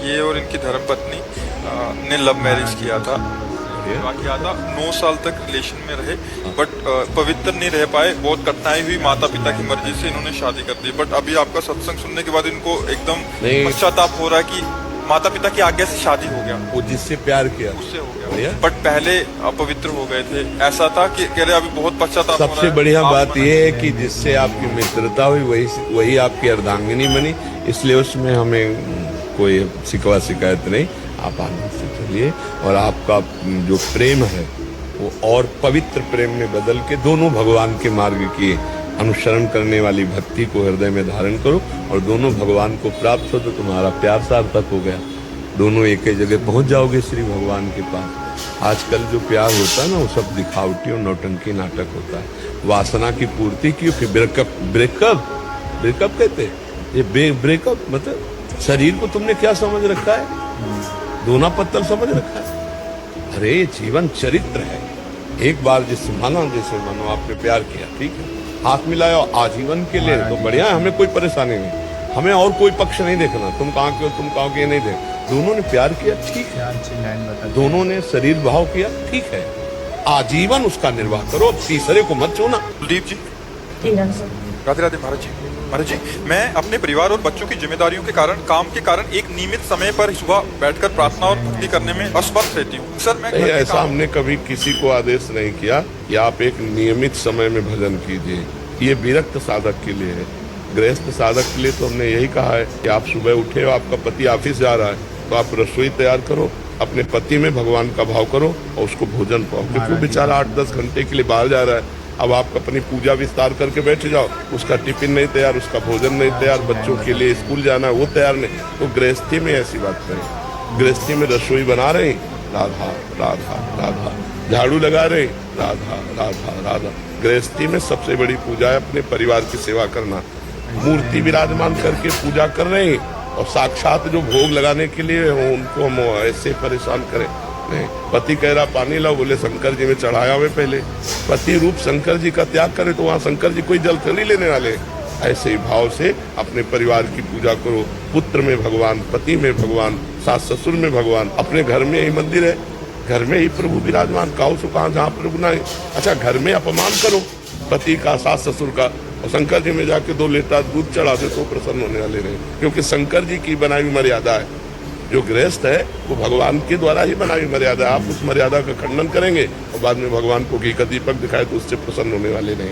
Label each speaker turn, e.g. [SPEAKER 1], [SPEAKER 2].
[SPEAKER 1] ये और इनकी धर्मपत्नी ने लव मैरिज किया था। विवाह किया था, 9 साल तक रिलेशन में रहे, बट पवित्र नहीं रह पाए। बहुत कठिनाई हुई, माता पिता की मर्जी से इन्होंने शादी कर दी। बट अभी आपका सत्संग सुनने के बाद इनको एकदम पश्चाताप हो रहा है कि माता पिता की आज्ञा से शादी हो गया।
[SPEAKER 2] वो जिससे प्यार किया
[SPEAKER 1] उससे हो गया, बट पहले अपवित्र हो गए थे। ऐसा था कि कह रहे अभी बहुत पश्चाताप हो रहा है।
[SPEAKER 2] सबसे बढ़िया बात यह है कि जिससे आपकी मित्रता हुई वही आपकी अर्धांगिनी बनी, इसलिए उसमें हमें कोई शिकवा शिकायत नहीं। आप आनंद से चलिए और आपका जो प्रेम है वो और पवित्र प्रेम में बदल के दोनों भगवान के मार्ग की अनुसरण करने वाली भक्ति को हृदय में धारण करो और दोनों भगवान को प्राप्त हो तो तुम्हारा प्यार सार्थक हो गया। दोनों एक ही जगह पहुंच जाओगे श्री भगवान के पास। आजकल जो प्यार होता है ना वो सब दिखावटी और नौटंकी नाटक होता है। वासना की पूर्ति की, फिर ब्रेकअप कहते हैं। ये ब्रेकअप मतलब शरीर को तुमने क्या समझ रखा है? दोना पत्तल समझ रखा है? अरे जीवन चरित्र है। एक बार जैसे मानो आपने प्यार किया, ठीक है, हाथ मिलाया आजीवन के लिए तो बढ़िया है, हमें कोई परेशानी नहीं। हमें और कोई पक्ष नहीं देखना, तुम कहाँ के हो तुम कहाँ के नहीं देख। दोनों ने प्यार किया, ठीक है, दोनों ने शरीर भाव किया, ठीक है, आजीवन उसका निर्वाह करो, तीसरे को मत छोड़ना।
[SPEAKER 1] कुलदीप जी, राधे राधे। महाराज जी, मैं अपने परिवार और बच्चों की जिम्मेदारियों के कारण, काम के कारण एक नियमित समय पर सुबह बैठकर प्रार्थना और भक्ति करने में असमर्थ रहती हूँ। सर मैं
[SPEAKER 2] ऐसा हमने कभी किसी को आदेश नहीं किया कि आप एक नियमित समय में भजन कीजिए। ये विरक्त साधक के लिए है। गृहस्थ साधक के लिए तो हमने यही कहा है कि आप सुबह उठे हो, आपका पति ऑफिस जा रहा है तो आप रसोई तैयार करो, अपने पति में भगवान का भाव करो और उसको भोजन पाओ। क्योंकि वो बेचारा 8-10 घंटे के लिए बाहर जा रहा है। अब आप अपनी पूजा विस्तार करके बैठ जाओ, उसका टिफिन नहीं तैयार, उसका भोजन नहीं तैयार, बच्चों के लिए स्कूल जाना है वो तैयार नहीं। तो गृहस्थी में ऐसी बात नहीं। गृहस्थी में रसोई बना रहे, राधा राधा राधा, झाड़ू लगा रहे, राधा राधा राधा। गृहस्थी में सबसे बड़ी पूजा है अपने परिवार की सेवा करना। मूर्ति विराजमान करके पूजा कर रहे हैं और साक्षात जो भोग लगाने के लिए उनको हम ऐसे परेशान करें नहीं। पति कह रहा पानी लाओ, बोले शंकर जी में चढ़ाया हुए पहले। पति रूप शंकर जी का त्याग करे तो वहाँ शंकर जी कोई जल थोड़ी लेने वाले। ऐसे ही भाव से अपने परिवार की पूजा करो। पुत्र में भगवान, पति में भगवान, सास ससुर में भगवान। अपने घर में ही मंदिर है, घर में ही प्रभु विराजमान। काऊ सो कहाँ जहाँ प्रभु ना है। अच्छा, घर में अपमान करो पति का, सास ससुर का, और शंकर जी में जाके 2 लीटर दूध चढ़ा दे तो प्रसन्न होने वाले नहीं। क्योंकि शंकर जी की बनाई हुई मर्यादा है। जो गृहस्थ है वो भगवान के द्वारा ही बनाई मर्यादा है। आप उस मर्यादा का खंडन करेंगे और बाद में भगवान को घी का दीपक दिखाए तो उससे प्रसन्न होने वाले नहीं।